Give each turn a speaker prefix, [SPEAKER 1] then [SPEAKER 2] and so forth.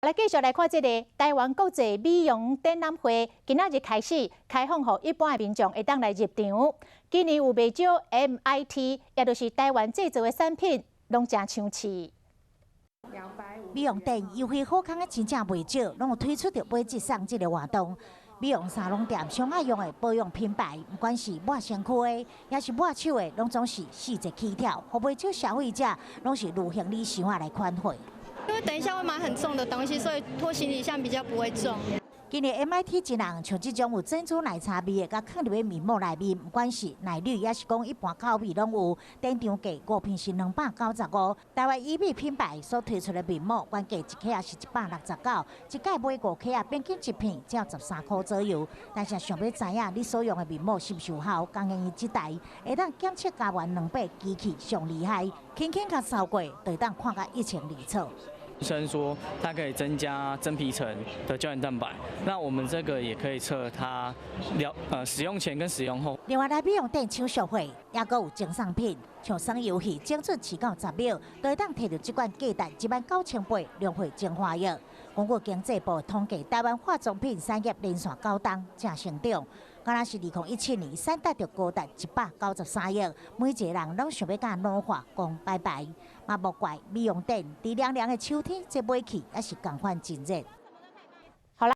[SPEAKER 1] 来继续来看这个台湾国际美容展览会，今仔日开始开放，予一般的民众会当来入场。今年有袂少 MIT， 也就是台湾制造的产品，拢真抢市。
[SPEAKER 2] 美容店优惠好康的真正袂少，拢有推出着买一送一个活动。美容沙龙店上爱用的保养品牌，不管是抹身躯的，也是抹手的，拢总是细节起跳，互袂少消费者拢是如行李箱来款货。
[SPEAKER 3] 因为等一下会买很重的东西，所以拖行李箱比较不会重。
[SPEAKER 2] 今年 MIT 真人像这种有珍珠奶茶味的，甲放入去面膜内面，不管是奶绿，也是讲一般口味拢有。店场价5片是295，台湾医美品牌所推出的面膜，原价一克也是169，一届买5克啊，平均一片只要13块左右。但是想要知影你所用的面膜是不是有效，工研院这台会当检测家园200机器上厉害，轻轻甲扫过，就会当看甲1清二楚。
[SPEAKER 4] 医生说它可以增加真皮层的胶原蛋白，那我们这个也可以测它使用前跟使用后。
[SPEAKER 2] 另外来美容店抢售会，也阁有精送品，像耍游戏精准7到10秒，都会当摕到这款价值19800量化精华液。根据经济部统计，台湾化妆品产业连续9档正成长。敢若是2017年，产值就高达193亿，每一个人拢想要甲老化讲拜拜。嘛莫怪美容店伫凉凉的秋天，这买起也是同款真热。